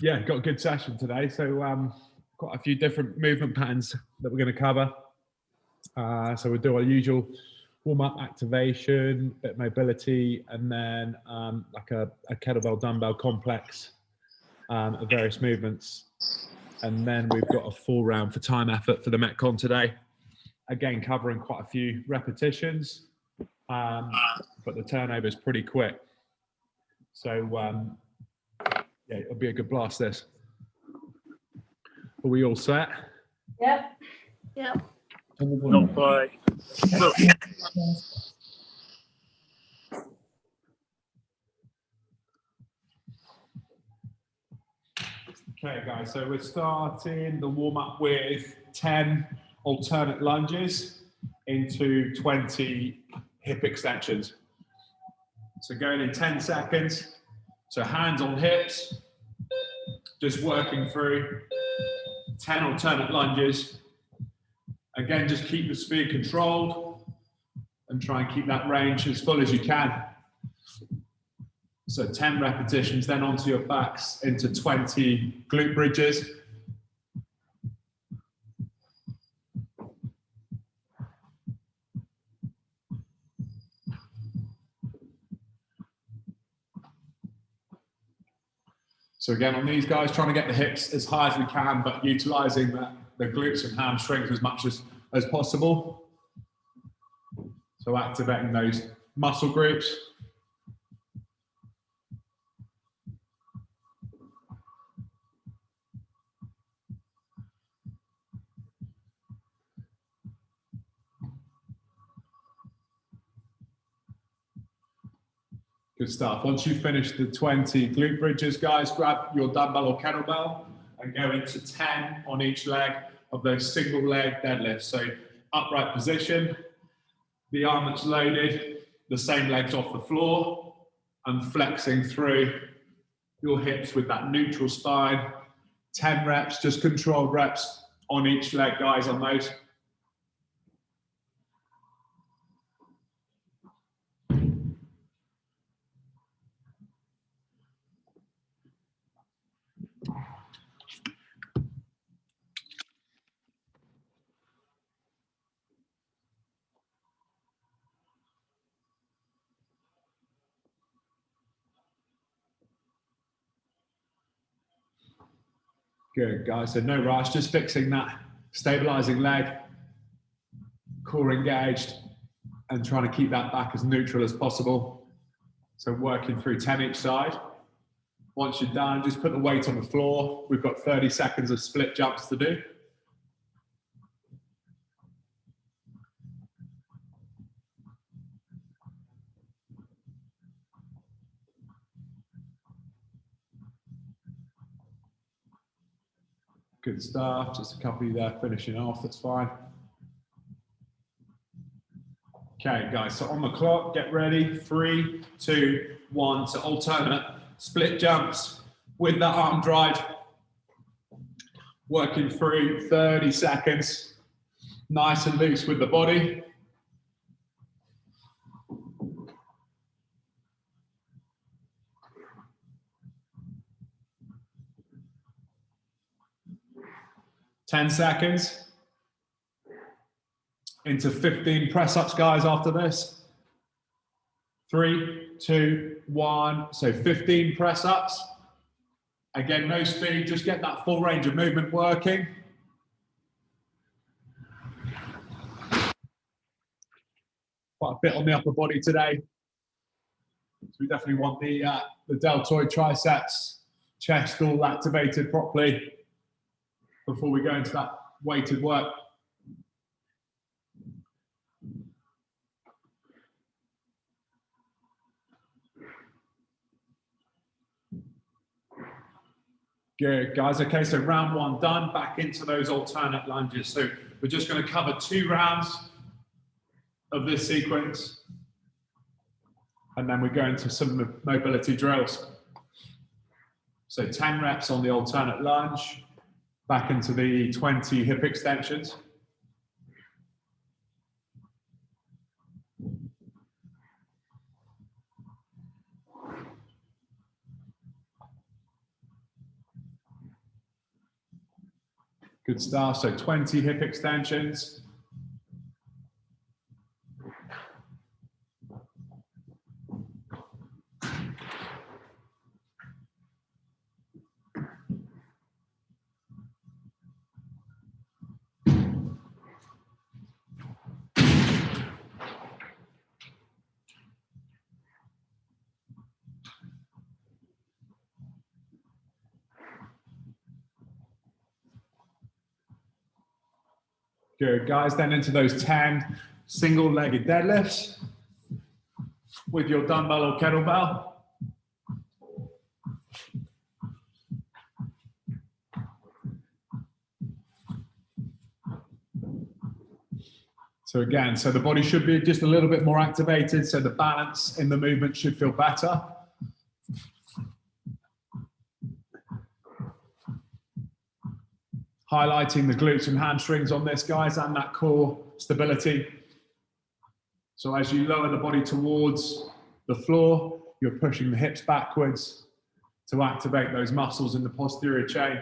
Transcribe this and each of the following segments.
Yeah, got a good session today. So quite a few different movement patterns that we're going to cover. So we'll do our usual warm-up activation, bit of mobility, and then like a kettlebell dumbbell complex of various movements. And then we've got a full round for time effort for the Metcon today. Again, covering quite a few repetitions, but the turnover is pretty quick. So yeah, it'll be a good blast this. Are we all set? Yep. Yep. Not quite. Look. Okay, guys, so we're starting the warm-up with 10 alternate lunges into 20 hip extensions. So going in 10 seconds. So hands on hips, just working through 10 alternate lunges. Again, just keep the speed controlled and try and keep that range as full as you can. So 10 repetitions, then onto your backs into 20 glute bridges. So again, on these guys, trying to get the hips as high as we can, but utilizing the glutes and hamstrings as much as possible. So activating those muscle groups. Good stuff. Once you finish the 20 glute bridges, guys, grab your dumbbell or kettlebell and go into 10 on each leg of those single leg deadlifts. So upright position, the arm that's loaded, the same legs off the floor, and flexing through your hips with that neutral spine. 10 reps, just controlled reps on each leg, guys, on those. Good, guys. So no rush, just fixing that stabilizing leg, core engaged, and trying to keep that back as neutral as possible. So working through 10 each side. Once you're done, just put the weight on the floor. We've got 30 seconds of split jumps to do. Good stuff. Just a couple of you there finishing off. That's fine. Okay, guys. So on the clock, get ready. 3, 2, 1. So alternate split jumps with that arm drive. Working through 30 seconds. Nice and loose with the body. Ten seconds into 15 press-ups, guys, after this. 3, 2, 1. So 15 press-ups. Again, no speed, just get that full range of movement working. Quite a bit on the upper body today. So we definitely want the deltoid triceps, chest all activated properly before we go into that weighted work. Good, guys. Okay, so round 1 done. Back into those alternate lunges. So we're just going to cover 2 rounds of this sequence. And then we go into some mobility drills. So 10 reps on the alternate lunge. Back into the 20 hip extensions. Good stuff. So 20 hip extensions. Good, guys. Then into those 10 single-legged deadlifts with your dumbbell or kettlebell. So again, so the body should be just a little bit more activated, so the balance in the movement should feel better. Highlighting the glutes and hamstrings on this, guys, and that core stability. So as you lower the body towards the floor, you're pushing the hips backwards to activate those muscles in the posterior chain.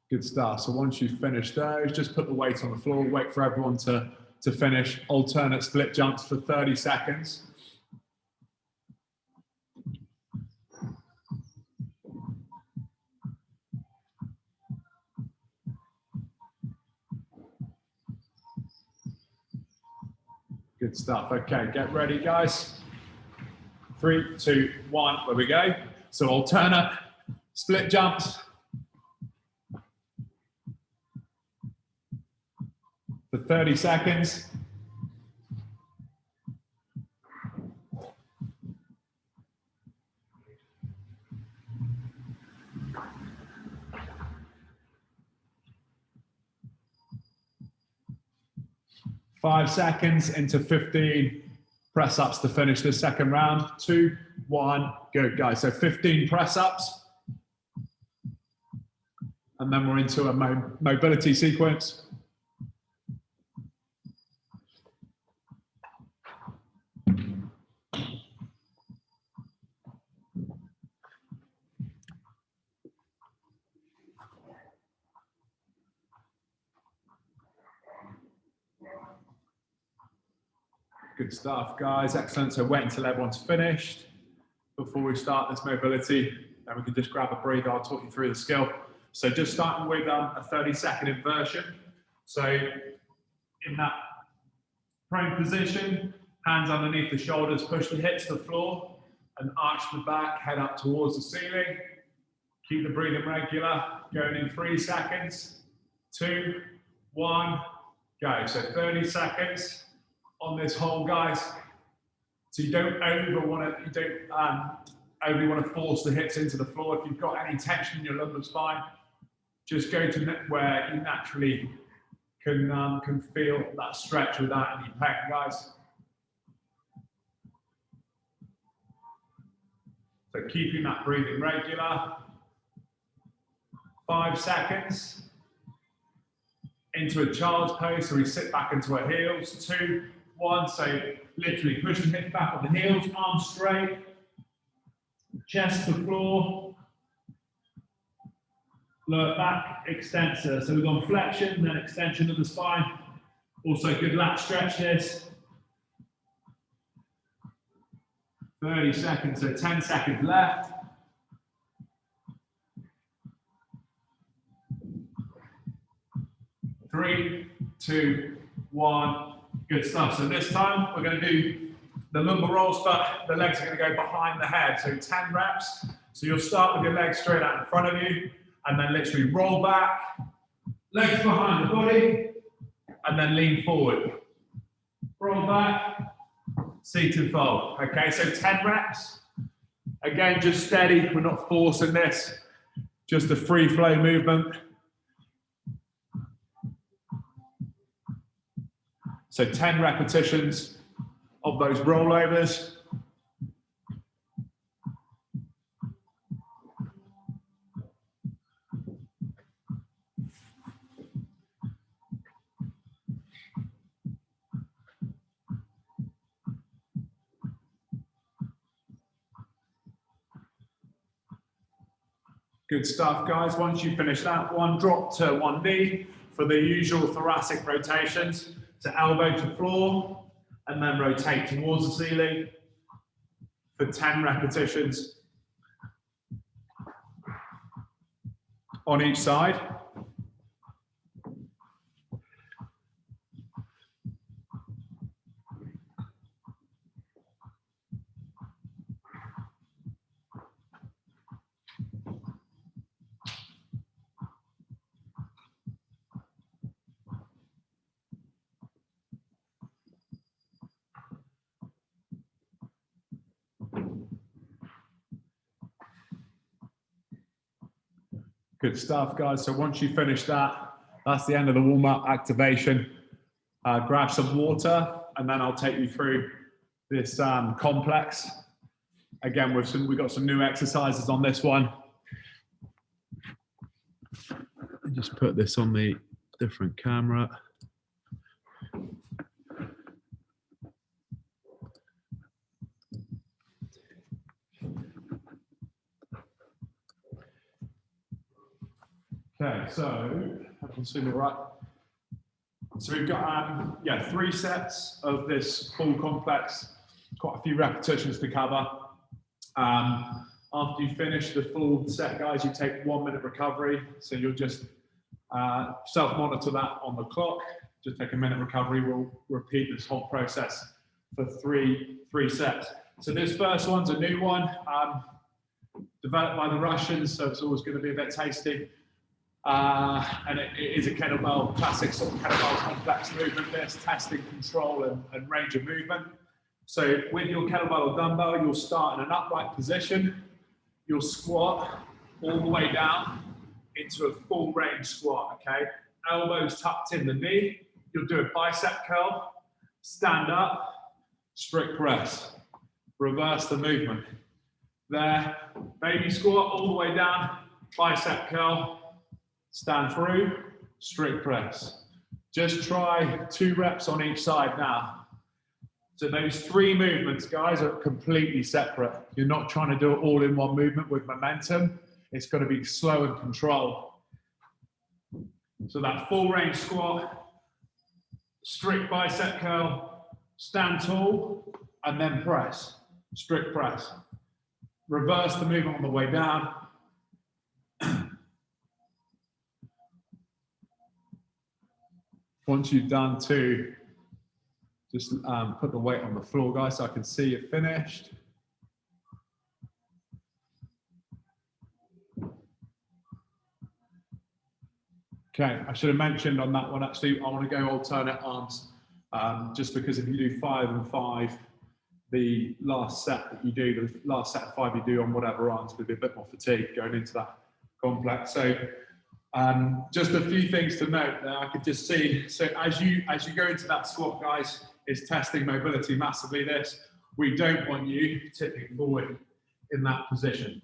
Good stuff. So once you've finished those, just put the weight on the floor, wait for everyone to finish. Alternate split jumps for 30 seconds. Good stuff. Okay, get ready, guys. 3, 2, 1, there we go. So alternate split jumps for 30 seconds. Five seconds into 15 press ups to finish the second round. 2, 1, good, guys. So 15 press ups. And then we're into a mobility sequence. Good stuff, guys. Excellent. So wait until everyone's finished before we start this mobility. Then we can just grab a breather. I'll talk you through the skill. So just starting with a 30-second inversion. So in that prone position, hands underneath the shoulders, push the hips to the floor and arch the back, head up towards the ceiling. Keep the breathing regular. Going in 3 seconds. 2, 1, go. So 30 seconds. On this hold, guys. So you don't overly want to force the hips into the floor. If you've got any tension in your lumbar spine, just go to where you naturally can feel that stretch without any pain, guys. So keeping that breathing regular. 5 seconds. Into a child's pose, so we sit back into our heels. 2, 1, so literally push the hips back on the heels, arms straight, chest to floor, lower back extensor. So we've gone flexion, then extension of the spine. Also good lat stretch this. 30 seconds, so 10 seconds left. Three, 2, 1. Good stuff. So this time we're going to do the lumbar rolls, but the legs are going to go behind the head. So 10 reps. So you'll start with your legs straight out in front of you and then literally roll back, legs behind the body, and then lean forward. Roll back, seated fold. Okay, so 10 reps. Again, just steady. We're not forcing this. Just a free flow movement. So 10 repetitions of those rollovers. Good stuff, guys. Once you finish that one, drop to one knee for the usual thoracic rotations. So elbow to floor, and then rotate towards the ceiling for 10 repetitions on each side. Good stuff, guys. So once you finish that, that's the end of the warm-up activation. Grab some water, and then I'll take you through this complex. Again, we've got some new exercises on this one. Just put this on the different camera. Okay, so I can see me right. So we've got 3 sets of this full complex, quite a few repetitions to cover. After you finish the full set, guys, you take 1 minute recovery. So you'll just self-monitor that on the clock. Just take a minute recovery. We'll repeat this whole process for three sets. So this first one's a new one, developed by the Russians, so it's always going to be a bit tasty. And it is a kettlebell, classic sort of kettlebell complex movement. This testing control and range of movement. So with your kettlebell or dumbbell, you'll start in an upright position. You'll squat all the way down into a full range squat, okay? Elbows tucked in the knee. You'll do a bicep curl, stand up, strict press. Reverse the movement. There, baby squat all the way down, bicep curl, stand through, strict press. Just try 2 reps on each side now. So those 3 movements, guys, are completely separate. You're not trying to do it all in one movement with momentum. It's got to be slow and controlled. So that full range squat, strict bicep curl, stand tall, and then press, strict press. Reverse the movement on the way down. Once you've done 2, just put the weight on the floor, guys, so I can see you're finished. Okay, I should have mentioned on that one, actually, I want to go alternate arms, just because if you do 5 and 5, the last set that you do, the last set of 5 you do on whatever arms, will be a bit more fatigue going into that complex. So just a few things to note there. I could just see, so as you go into that squat, guys, it's testing mobility massively. This, we don't want you tipping forward in that position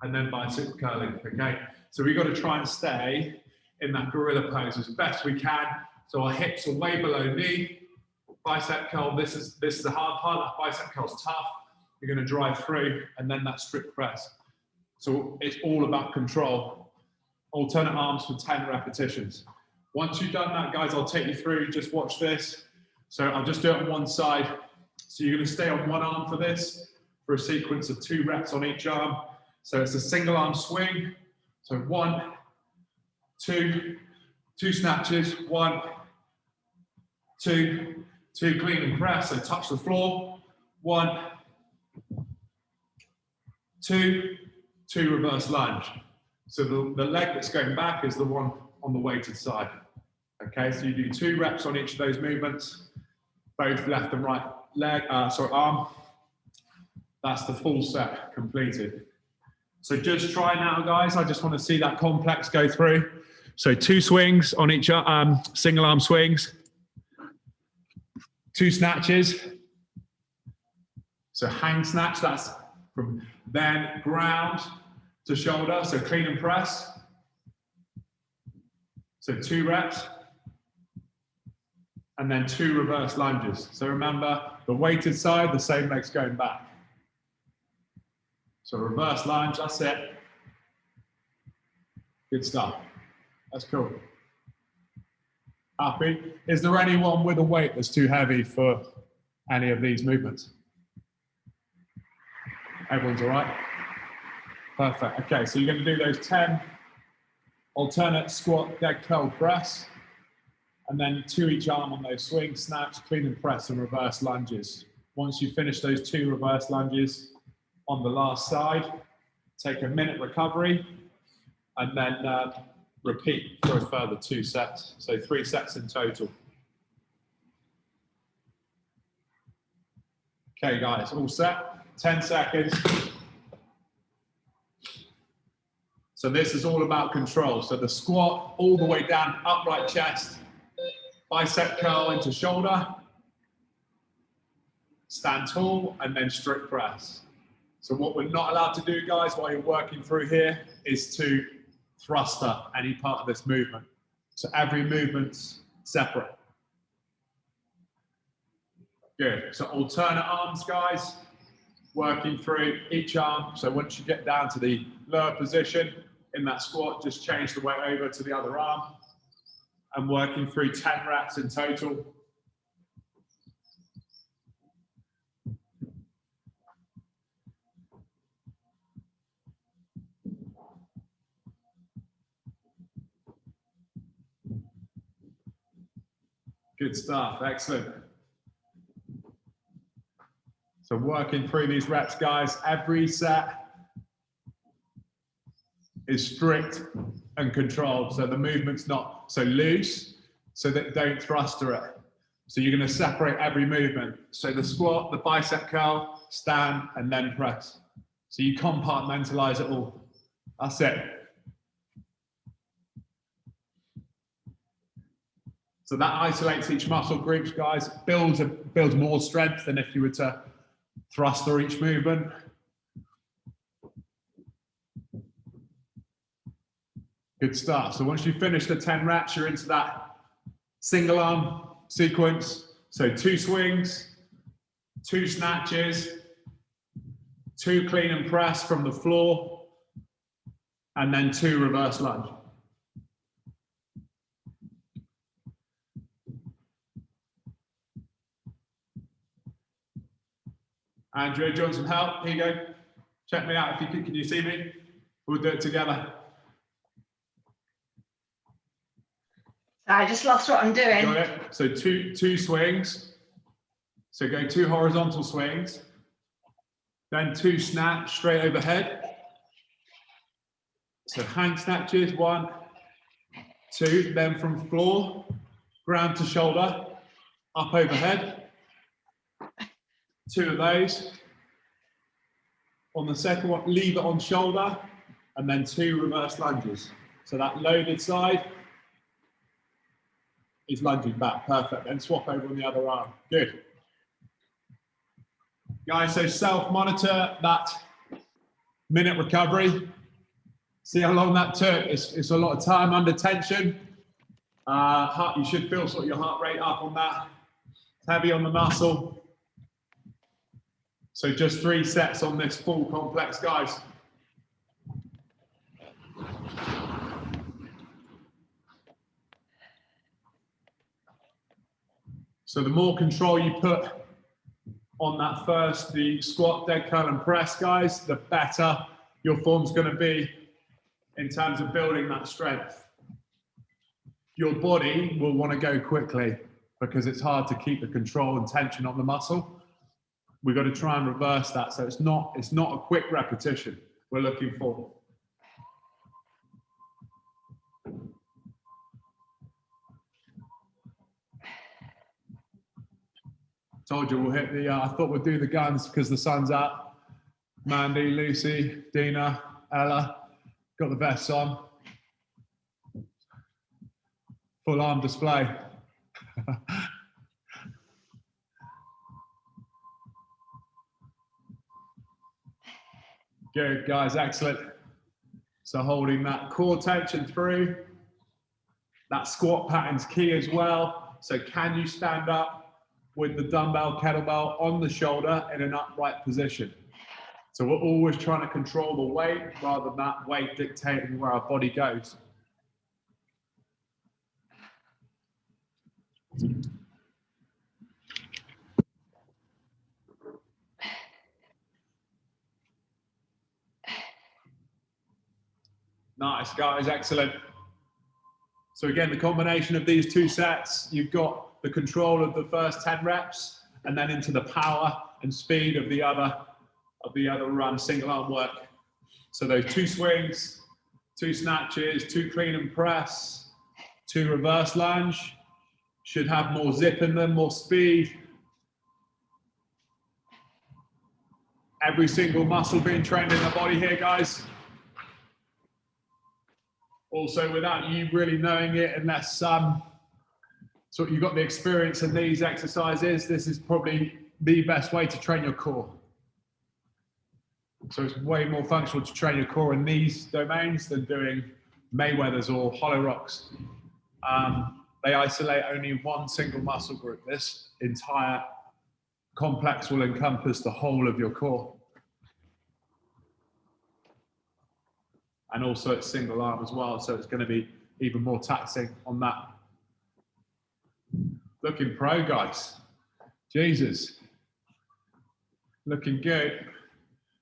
and then bicep curling, okay? So we've got to try and stay in that gorilla pose as best we can. So our hips are way below knee. Bicep curl, this is the hard part. That bicep curl's tough. You're going to drive through, and then that strict press. So it's all about control. Alternate arms for 10 repetitions. Once you've done that, guys, I'll take you through. Just watch this. So I'll just do it on one side. So you're going to stay on one arm for this, for a sequence of 2 reps on each arm. So it's a single arm swing. So 1, 2, 2 snatches, 1, 2, 2 clean and press, so touch the floor, 1, 2, 2 reverse lunge. So the leg that's going back is the one on the weighted side. Okay, so you do 2 reps on each of those movements, both left and right leg, arm. That's the full set completed. So just try now, guys. I just want to see that complex go through. So 2 swings on each single arm swings, 2 snatches. So hang snatch, that's from then ground to shoulder, so clean and press. So 2 reps. And then 2 reverse lunges. So remember, the weighted side, the same leg's going back. So reverse lunge, that's it. Good stuff. That's cool. Happy? Is there anyone with a weight that's too heavy for any of these movements? Everyone's all right? Perfect. Okay, so you're going to do those 10 alternate squat, dead curl, press, and then 2 each arm on those swing, snatch, clean and press, and reverse lunges. Once you finish those 2 reverse lunges on the last side, take a minute recovery, and then repeat for a further 2 sets. So 3 sets in total. Okay, guys, all set. 10 seconds. So this is all about control. So the squat all the way down, upright chest, bicep curl into shoulder, stand tall, and then strict press. So what we're not allowed to do, guys, while you're working through here is to thruster any part of this movement. So every movement's separate. Good. So alternate arms, guys, working through each arm. So once you get down to the lower position in that squat, just change the weight over to the other arm and working through 10 reps in total. Good stuff, excellent. So working through these reps, guys, every set is strict and controlled. So the movement's not so loose, so that don't thruster it. So you're gonna separate every movement. So the squat, the bicep curl, stand, and then press. So you compartmentalize it all. That's it. So that isolates each muscle groups, guys, builds more strength than if you were to thruster each movement. Good stuff. So once you finish the 10 reps, you're into that single arm sequence. So 2 swings, 2 snatches, 2 clean and press from the floor, and then 2 reverse lunge. Andrea, do you want some help? Here you go. Check me out if you can you see me? We'll do it together. I just lost what I'm doing. Got it. So two swings. So go 2 horizontal swings, then 2 snatch straight overhead. So hang snatches, 1, 2, then from floor, ground to shoulder, up overhead. 2 of those. On the second one, leave it on shoulder, and then 2 reverse lunges. So that loaded side is lunging back, perfect. Then swap over on the other arm, good. Guys, so self-monitor that minute recovery. See how long that took. It's a lot of time under tension. You should feel sort of your heart rate up on that. It's heavy on the muscle. So just 3 sets on this full complex, guys. So the more control you put on that first, the squat, dead curl and press, guys, the better your form's going to be in terms of building that strength. Your body will want to go quickly because it's hard to keep the control and tension on the muscle. We've got to try and reverse that. So it's not a quick repetition we're looking for. Told you we'll hit the, I thought we'd do the guns because the sun's out. Mandy, Lucy, Dina, Ella, got the vests on. Full arm display. Good, guys, excellent. So holding that core tension through. That squat pattern's key as well. So can you stand up with the dumbbell, kettlebell on the shoulder in an upright position? So we're always trying to control the weight rather than that weight dictating where our body goes. Nice, guys, excellent. So again, the combination of these two sets, you've got the control of the first 10 reps and then into the power and speed of the other run, single arm work. So those 2 swings, 2 snatches, 2 clean and press, 2 reverse lunge, should have more zip in them, more speed. Every single muscle being trained in the body here, guys. Also, without you really knowing it, unless so you've got the experience in these exercises, this is probably the best way to train your core. So it's way more functional to train your core in these domains than doing Mayweathers or hollow rocks. They isolate only one single muscle group. This entire complex will encompass the whole of your core. And also it's single arm as well, so it's going to be even more taxing on that. Looking pro, guys. Jesus. Looking good.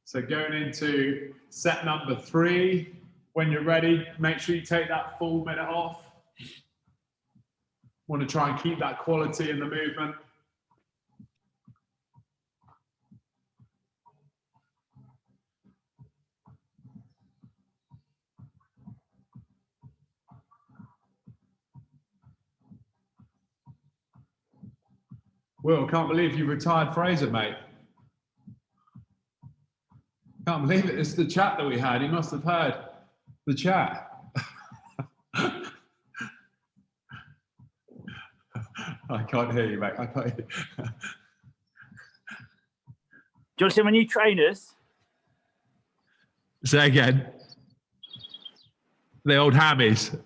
So going into set number 3, when you're ready, make sure you take that full minute off. Want to try and keep that quality in the movement. Will, can't believe you retired Fraser, mate. Can't believe it. It's the chat that we had. He must have heard the chat. I can't hear you, mate. I can't hear you. Do you want to see my new trainers? Say again. The old hammies.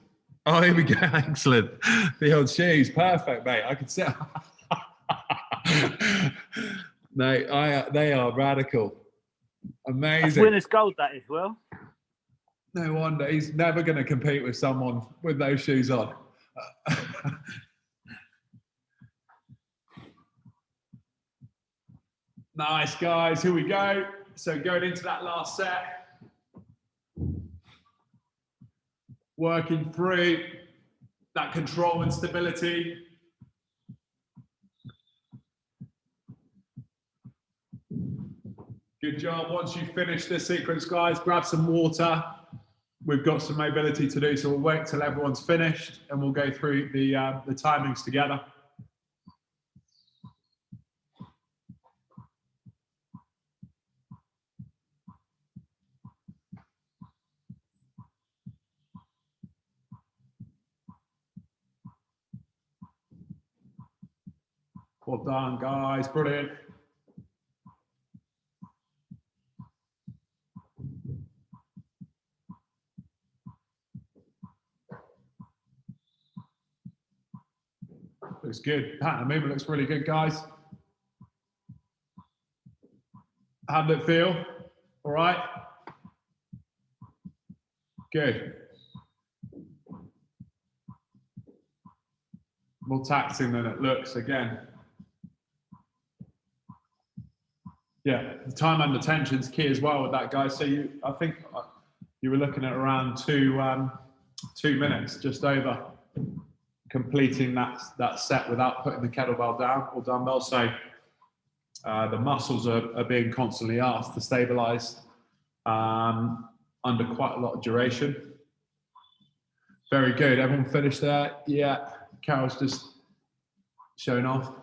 Oh, here we go. Excellent. The old shoes. Perfect, mate. I can see. No, they are radical. Amazing. That's winner's gold, that is, Will. No wonder. He's never going to compete with someone with those shoes on. Nice, guys. Here we go. So going into that last set. Working through that control and stability. Good job. Once you finish this sequence, guys, grab some water. We've got some mobility to do, so we'll wait till everyone's finished and we'll go through the timings together. Well done, guys. Brilliant. Looks good. Pattern of movement looks really good, guys. How did it feel? All right? Good. More taxing than it looks again. Yeah, the time under tension is key as well with that, guys. So I think you were looking at around 2 minutes, just over, completing that set without putting the kettlebell down or dumbbell. So the muscles are being constantly asked to stabilize under quite a lot of duration. Very good. Everyone finished there? Yeah. Carol's just showing off.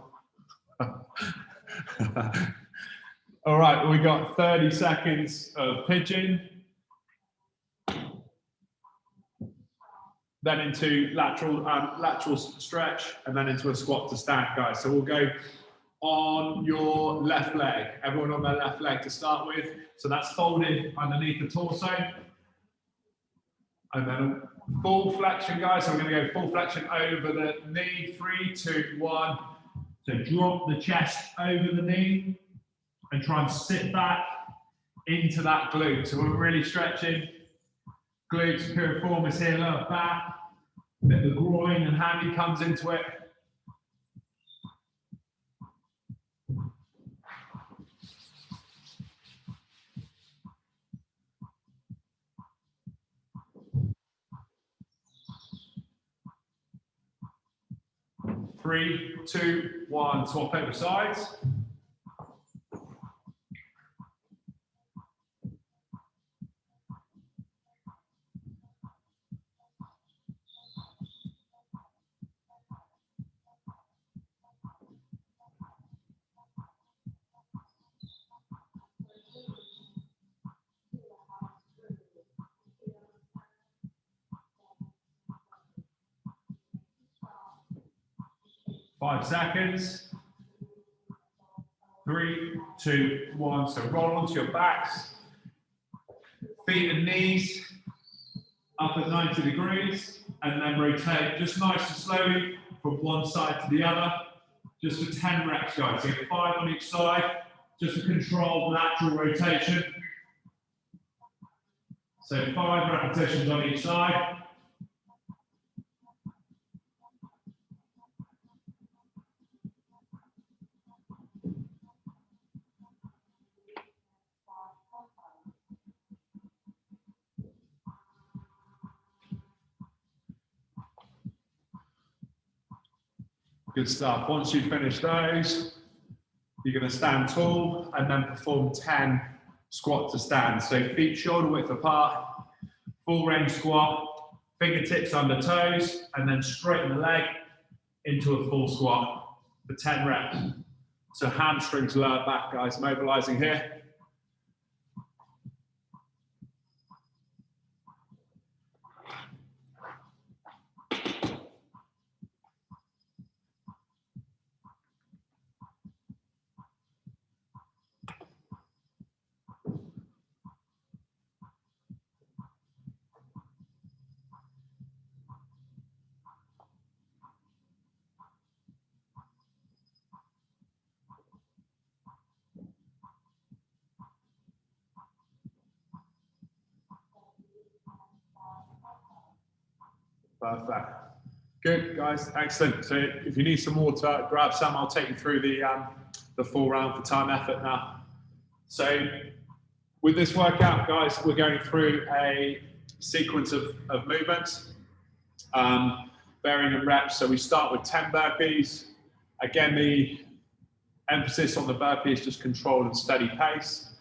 All right, we got 30 seconds of pigeon. Then into lateral stretch, and then into a squat to stand, guys. So we'll go on your left leg. Everyone on their left leg to start with. So that's folded underneath the torso. And then full flexion, guys. So we're going to go full flexion over the knee. 3, 2, 1. So drop the chest over the knee and try and sit back into that glute. So we're really stretching glutes, piriformis here, lower back, bit of the groin and hammy comes into it. Three, two, one, swap over sides. Five seconds. Three, two, one. So roll onto your backs. Feet and knees up at 90 degrees. And then rotate just nice and slowly from one side to the other. Just for 10 reps, guys. So 5 on each side. Just to control lateral rotation. So 5 repetitions on each side. Good stuff. Once you've finished those, you're going to stand tall and then perform 10 squat to stand. So feet shoulder width apart, full range squat, fingertips under toes, and then straighten the leg into a full squat for 10 reps. So hamstrings, lower back, guys, mobilizing here. Perfect. Good, guys. Excellent. So if you need some water, grab some. I'll take you through the full round for time effort now. So with this workout, guys, we're going through a sequence of movements, varying in reps. So we start with 10 burpees. Again, the emphasis on the burpee is just controlled and steady pace.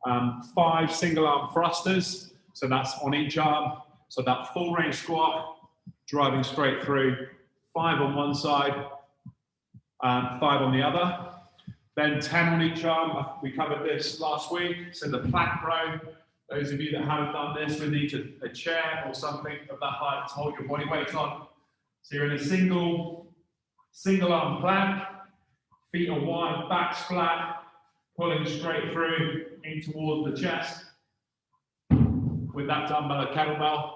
5 single arm thrusters. So that's on each arm. So that full range squat, driving straight through, 5 on one side, 5 on the other. Then 10 on each arm. We covered this last week. So the plank row. Those of you that haven't done this, we need a chair or something of that height to hold your body weight on. So you're in a single arm plank, feet are wide, back's flat, pulling straight through in towards the chest with that dumbbell or kettlebell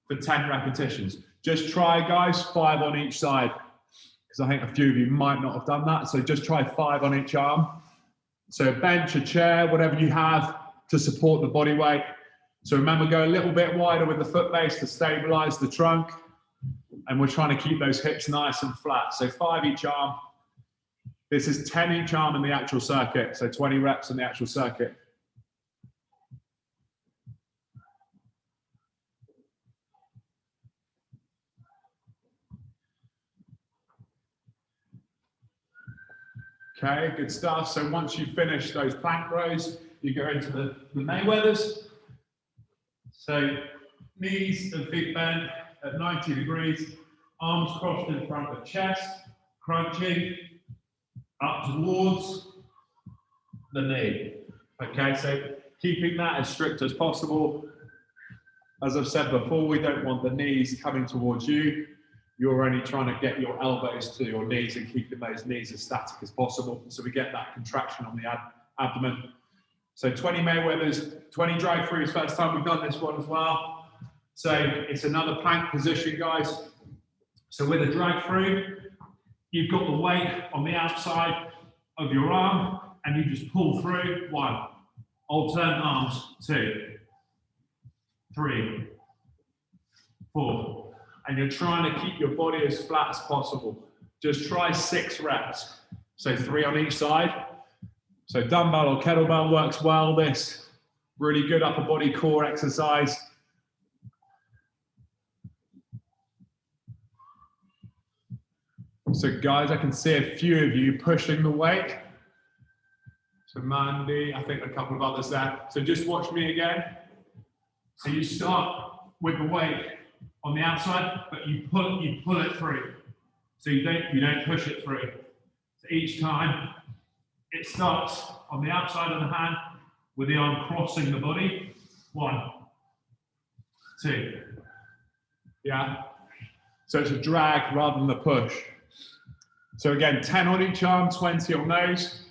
for 10 repetitions. Just try, guys, 5 on each side, because I think a few of you might not have done that. So just try 5 on each arm. So a bench, a chair, whatever you have to support the body weight. So remember, go a little bit wider with the foot base to stabilize the trunk. And we're trying to keep those hips nice and flat. So 5 each arm. This is 10 each arm in the actual circuit. So 20 reps in the actual circuit. Okay, good stuff. So once you finish those plank rows, you go into the Mayweathers. So knees and feet bent at 90 degrees, arms crossed in front of chest, crunching up towards the knee. Okay, so keeping that as strict as possible. As I've said before, we don't want the knees coming towards you. You're only trying to get your elbows to your knees and keeping those knees as static as possible. So we get that contraction on the abdomen. So 20 Mayweathers, 20 drag throughs, first time we've done this one as well. So it's another plank position, guys. So with a drag through, you've got the weight on the outside of your arm and you just pull through. 1, Alternate arms, 2, 3, 4. And you're trying to keep your body as flat as possible. Just try 6 reps. So 3 on each side. So dumbbell or kettlebell works well. This really good upper body core exercise. So guys, I can see a few of you pushing the weight. So Mandy, I think a couple of others there. So just watch me again. So you start with the weight on the outside, but you pull it through. So you don't push it through. So each time it starts on the outside of the hand with the arm crossing the body. 1, 2. Yeah. So it's a drag rather than a push. So again, 10 on each arm, 20 on those.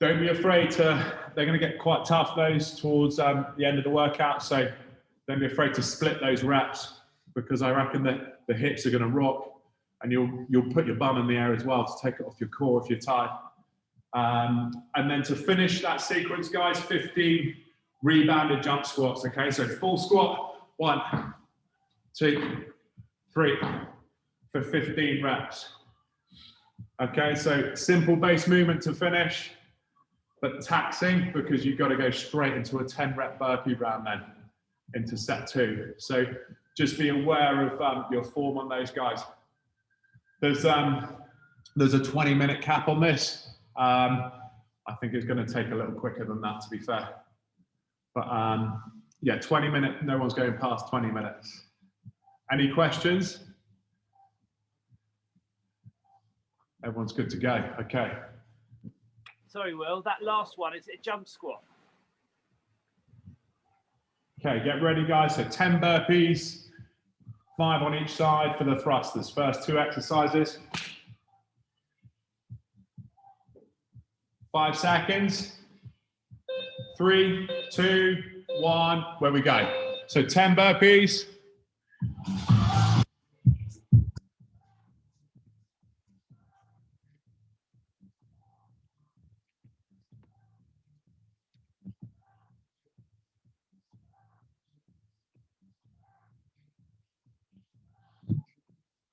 Don't be afraid to, they're going to get quite tough those towards the end of the workout. So don't be afraid to split those reps, because I reckon that the hips are going to rock and you'll put your bum in the air as well to take it off your core if you're tired. And then to finish that sequence, guys, 15 rebounded jump squats. Okay, so full squat, 1, 2, 3 for 15 reps. Okay, so simple base movement to finish, but taxing, because you've got to go straight into a 10 rep burpee round then into set 2. So just be aware of your form on those guys. There's a 20-minute cap on this. I think it's going to take a little quicker than that, to be fair. But yeah, 20 minutes, no one's going past 20 minutes. Any questions? Everyone's good to go. Okay. Sorry, Will, that last one, is it a jump squat? Okay, get ready, guys. So 10 burpees, 5 on each side for the thrusters. First 2 exercises. 5 seconds. 3, 2, 1, where we go. So 10 burpees.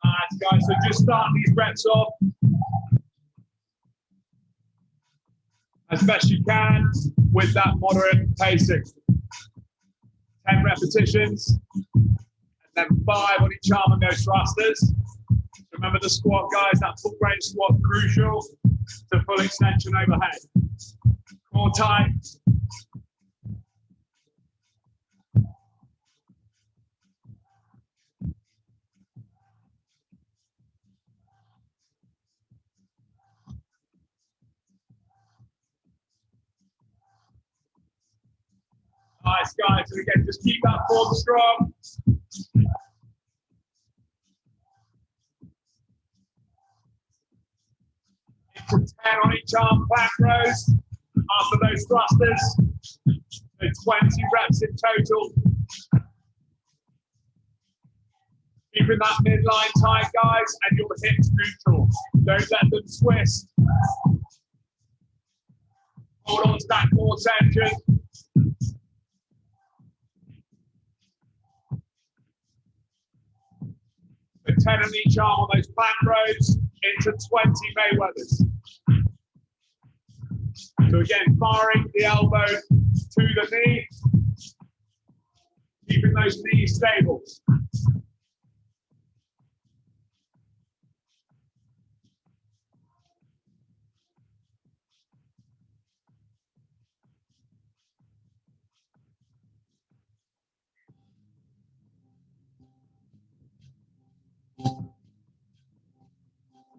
Nice, guys. So just start these reps off as best you can with that moderate pacing. 10 repetitions, and then 5 on each arm on those thrusters. Remember the squat, guys, that full range squat, crucial to full extension overhead. Core tight. Nice, guys. And again, just keep that form strong. Into 10 on each arm, plank rows. After those thrusters, so 20 reps in total. Keeping that midline tight, guys, and your hips neutral. Don't let them twist. Hold on to that core tension. So 10 on each arm on those plank rows into 20 Mayweathers. So again, firing the elbow to the knee, keeping those knees stable.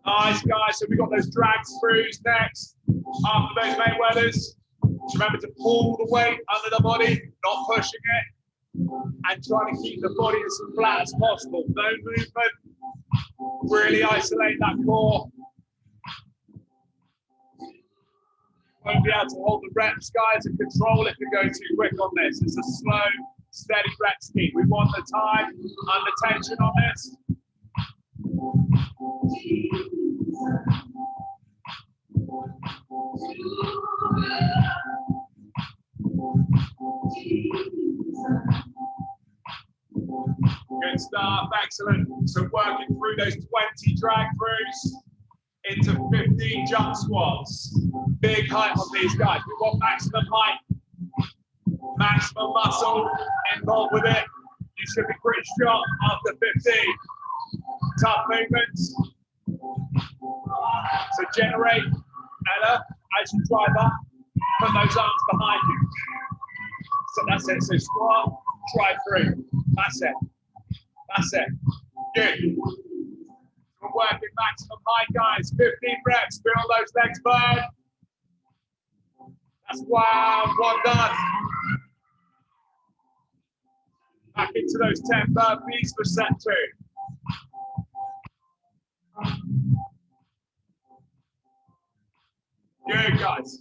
Nice, guys. So we've got those drag screws next. After those Mayweathers, remember to pull the weight under the body, not pushing it, and trying to keep the body as flat as possible. No movement. Really isolate that core. Won't be able to hold the reps, guys, and control if you go too quick on this. It's a slow, steady rep scheme. We want the time and the tension on this. stuff, excellent. So working through those 20 drag throughs into 15 jump squats. Big height on these guys. We want maximum height, maximum muscle involved with it. You should be pretty strong after 15. Tough movements. So generate, Ella, as you drive up, put those arms behind you. So that's it. So squat, drive through. That's it. That's it. Good. We're working maximum height, guys. 15 reps. Feel those legs burn. That's wow. One done. Back into those 10 burpees for set 2. Good, guys.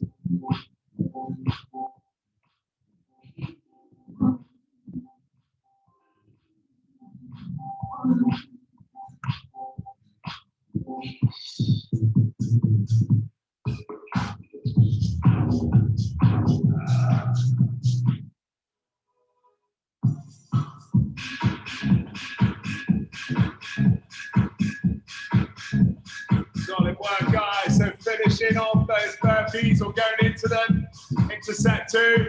Solid work, guys. So finishing off those burpees or going into them into set 2.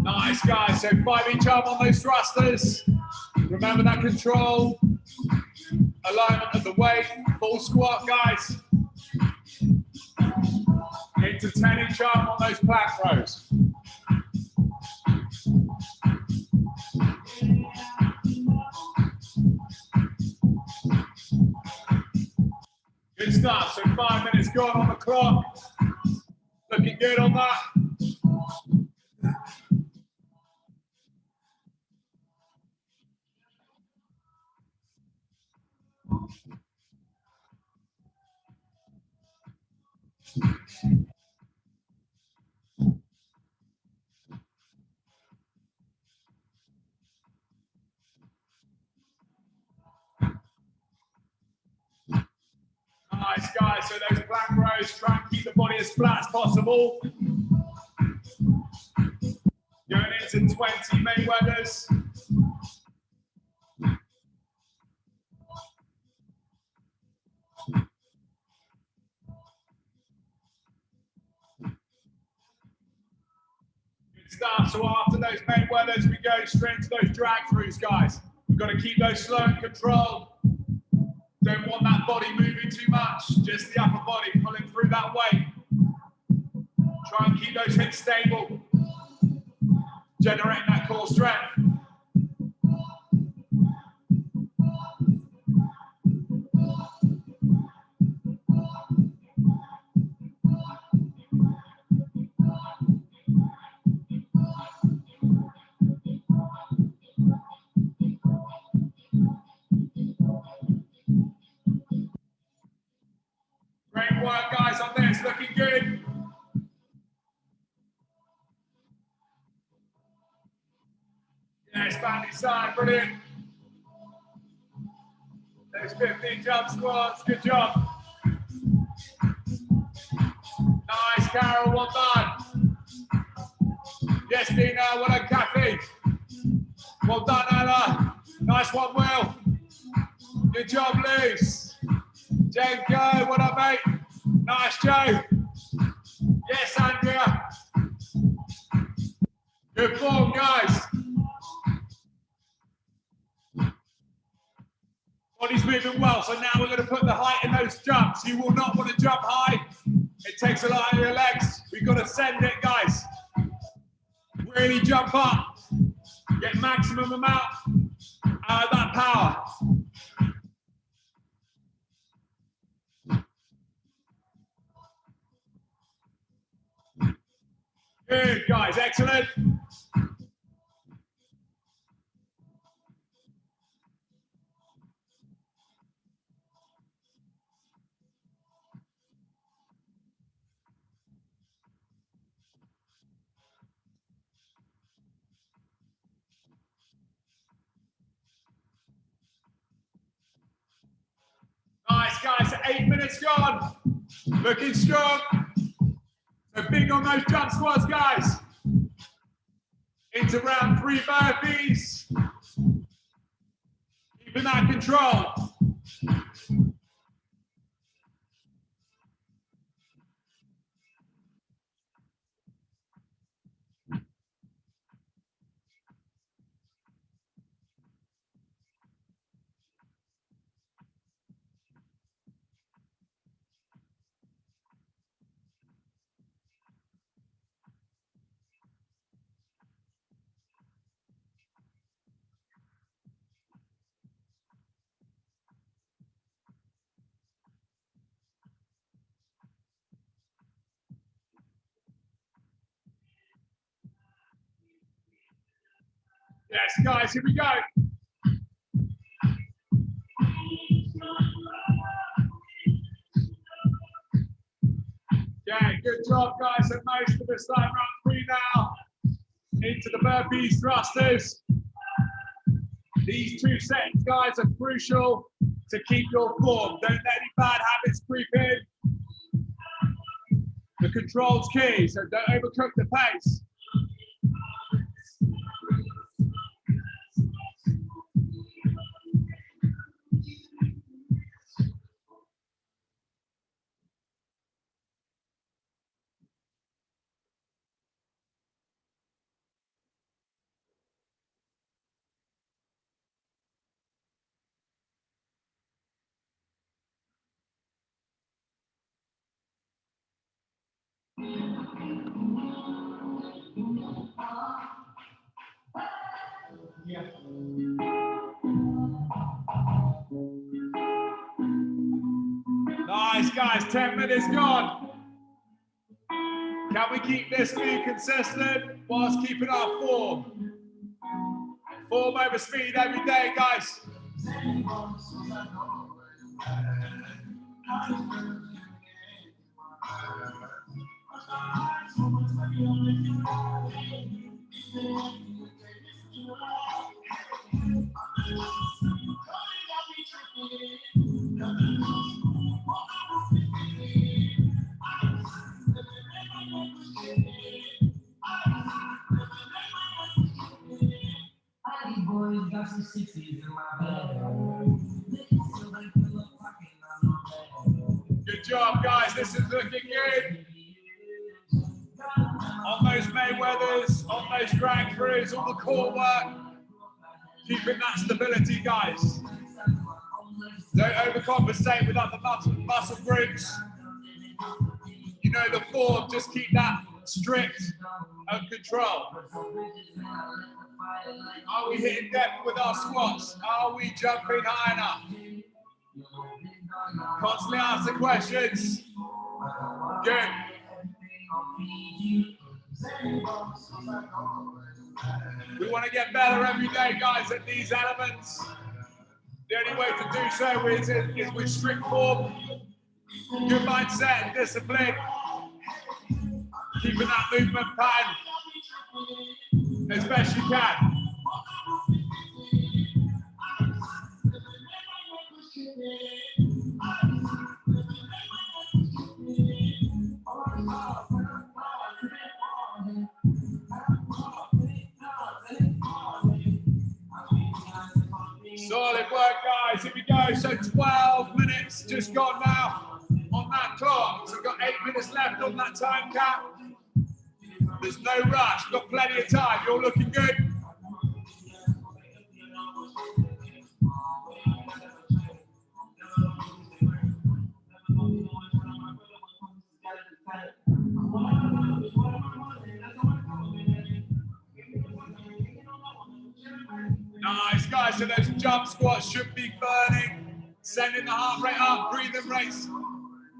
Nice, guys. So 5 each arm on those thrusters. Remember that control, alignment of the weight, full squat, guys. Into 10 each arm on those plank rows. Good stuff. So 5 minutes gone on the clock. Looking good on that. Nice, guys. So those plank rows, try and keep the body as flat as possible. Going into 20 Mayweathers. Good stuff. So after those Mayweathers, we go straight into those drag throughs, guys. We've got to keep those slow and controlled. Don't want that body moving too much, just the upper body pulling through that weight. Try and keep those hips stable, generating that core strength. Great work, guys, on this, looking good. Yes, bandy side, brilliant. Those 15 jump squats, good job. Nice, Carol, well done. Yes, Dina, well done, Kathy. Well done, Ella. Nice one, Will. Good job, Luce. Jenko, well done, mate. Nice, Joe. Yes, Andrea. Good form, guys. Body's moving well, so now we're going to put the height in those jumps. You will not want to jump high. It takes a lot out of your legs. We've got to send it, guys. Really jump up. Get maximum amount out of that power. Good, guys. Excellent. 8 minutes gone. Looking strong. So big on those jump squats, guys. Into round 3 burpees. Keeping that control. Yes, guys, here we go. Yeah, good job, guys. And most of us like round 3 now. Into the burpees thrusters. These 2 sets, guys, are crucial to keep your form. Don't let any bad habits creep in. The control's key, so don't overcook the pace. Nice, guys, 10 minutes gone. Can we keep this speed consistent whilst keeping our form? Form over speed every day, guys. Good job, guys. This is looking good. On those Mayweathers, on those drag throughs, all the core work. Keeping that stability, guys. Don't overcompensate with other muscle groups. You know the form, just keep that strict and control. Are we hitting depth with our squats? Are we jumping high enough? Constantly answer questions. Good. We want to get better every day, guys, at these elements. The only way to do so is with strict form, good mindset and discipline. Keeping that movement pattern as best you can. Solid work, guys. Here we go. So 12 minutes just gone now on that clock. So we've got 8 minutes left on that time cap. There's no rush. Got plenty of time. You're looking good. Nice, guys. So those jump squats should be burning. Sending the heart rate up, breathing rates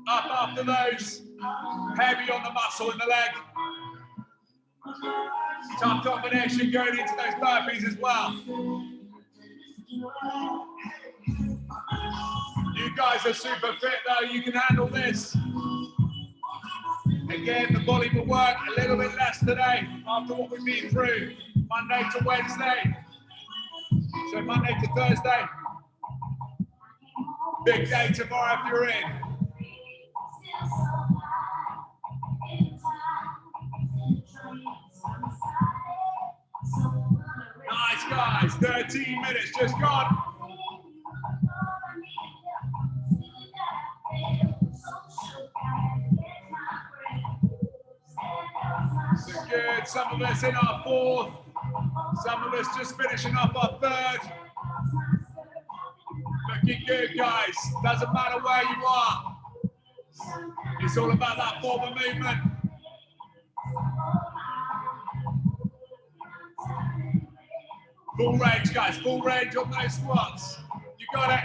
up after those. Heavy on the muscle in the leg. Tough combination going into those burpees as well. You guys are super fit though, you can handle this. Again, the volume will work a little bit less today after what we've been through. Monday to Wednesday. So Monday to Thursday. Big day tomorrow if you're in. Nice, guys. 13 minutes just gone. So good. Some of us in our fourth. Some of us just finishing off our third. Looking good, guys. Doesn't matter where you are. It's all about that form of movement. Full range, guys. Full range on those squats. You got it.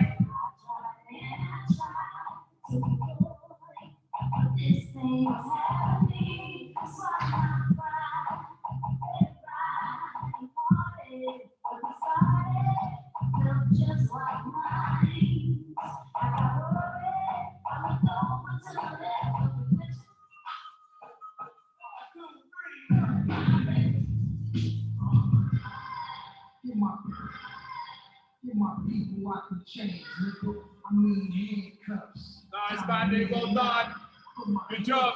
Nice, Mandy. Well done. Good job.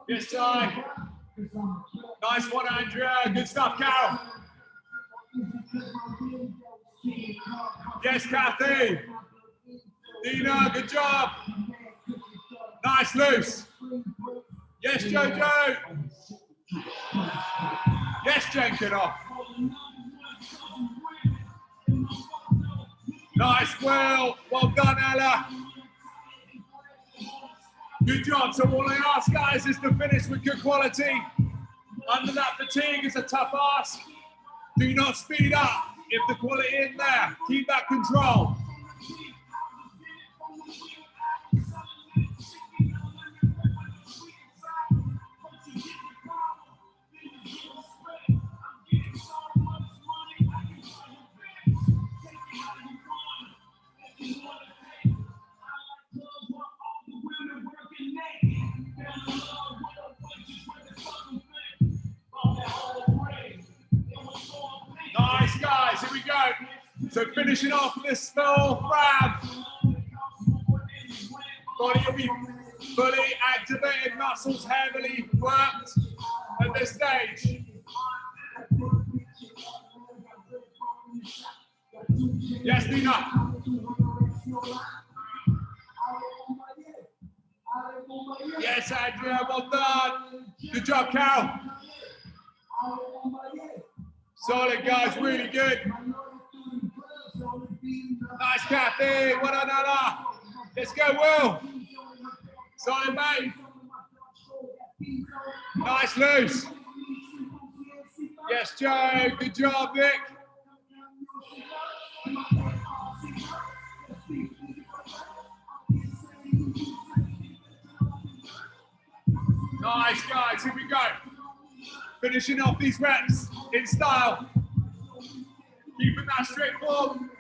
Yes, side. Nice one, Andrea. Good stuff, Carol. Yes, Kathy. Dina, good job. Nice, loose. Yes, Jojo. Yes, Jenkinoff. Nice, Will. Well done, Ella. Good job. So all I ask, guys, is to finish with good quality. Under that fatigue is a tough ask. Do not speed up. If the quality in there, keep that control. Nice, guys, here we go. So finishing off this fourth round. Body will be fully activated, muscles heavily worked at this stage. Yes, Nina. Yes, Andrea, well done. Good job, Cal. Solid, guys, really good. Nice, Kathy. Well done, Anna. Let's go, Will. Solid, mate. Nice, loose. Yes, Joe. Good job, Vic. Nice, guys. Here we go. Finishing off these reps in style. Keeping that straight form.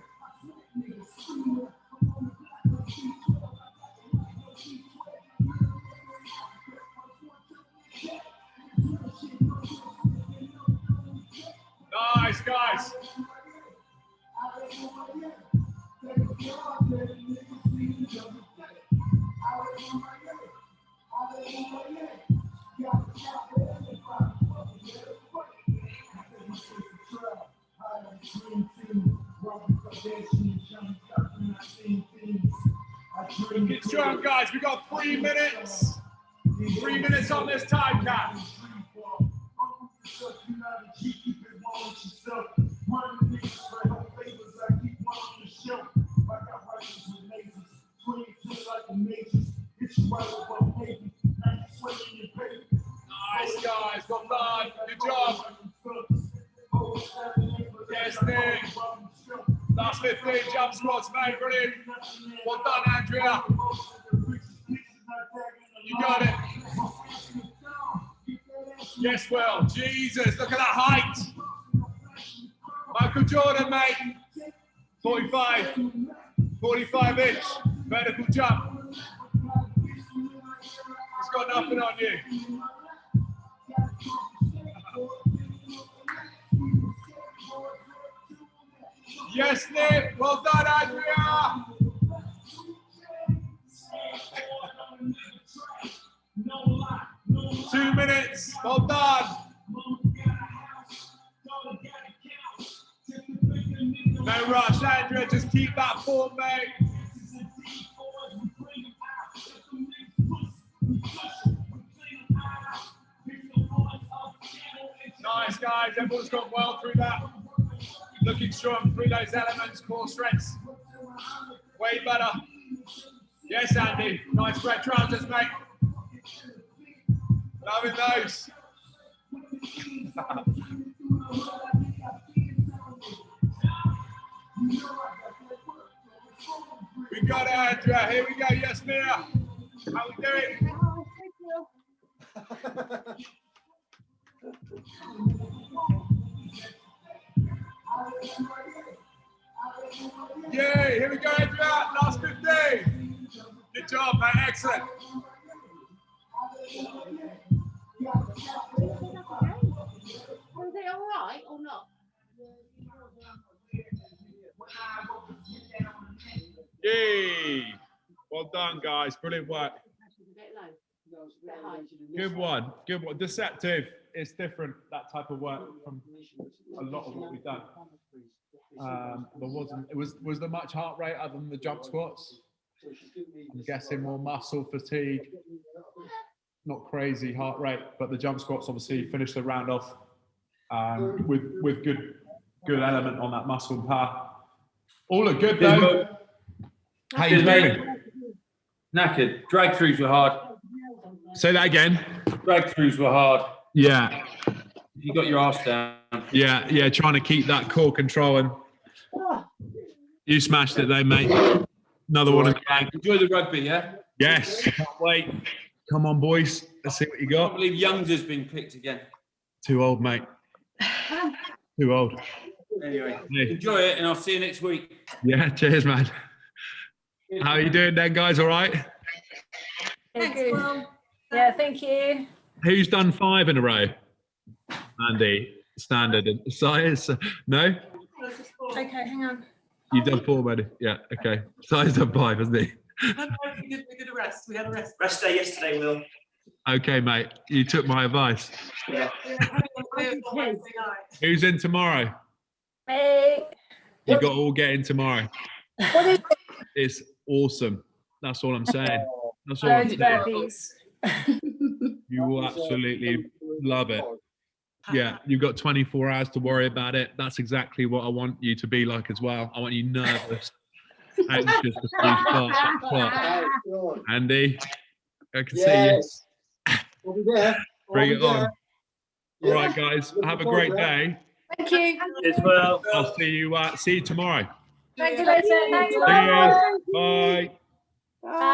Nice, guys. Get strong, guys. We got 3 minutes. 3 minutes on this time cap. Nice, guys. Well done. Good job. Yes, Nick. Last 15 jump squats, mate. Brilliant. Well done, Andrea. You got it. Yes, Will. Jesus, look at that height. Michael Jordan, mate. 45-inch vertical jump. He's got nothing on you. Yes, Nick. Well done, Andrea. 2 minutes. Well done. No rush, Andrea. Just keep that form, mate. Nice, guys. Everyone's gone well through that. Looking strong through those elements, core strengths. Way better. Yes, Andy. Nice red trousers, mate. Loving those. We got Andrea. Here we go. Yes, Mia. How we doing? Yay, here we go, Andrea. Last 15. Good job, mate. Excellent. Are they all right or not? Yay. Well done, guys. Brilliant work. Good one. Good one. Deceptive. It's different, that type of work, from a lot of what we've done. Was there much heart rate other than the jump squats? I'm guessing more muscle fatigue. Not crazy heart rate, but the jump squats obviously finished the round off with good element on that muscle and power. All look good though. How you doing? Knackered. Drag throughs were hard. Say that again. Drag throughs were hard. Yeah. You got your ass down. Yeah, trying to keep that core control, and you smashed it though, mate. Another one. Enjoy the rugby, yeah? Yes. Can't wait. Come on, boys. Let's see what you I can't got. believe Young's has been picked again. Too old, mate. Too old. Anyway, Hey. enjoy it, and I'll see you next week. Yeah, cheers, man. How are you doing then, guys? All right? Thanks, Will. Yeah, thank you. Who's done 5 in a row? Andy, standard. Size? No? Okay, hang on. You've done 4, buddy. Yeah, okay. Size done 5, hasn't he? We did a rest. We had a rest. Rest day yesterday, Will. Okay, mate. You took my advice. Yeah. Who's in tomorrow? Hey. You got all get in tomorrow. What is It's awesome. That's all I'm saying. That's all I'm loads of saying. burpees? You will absolutely love it. Yeah, you've got 24 hours to worry about it. That's exactly what I want you to be like as well. I want you nervous, anxious to start. Andy, I can see you. Bring it on. All right, guys. Have a great day. Thank you. As well. I'll see you tomorrow. Thank you later. Thanks. See you. Bye. Bye.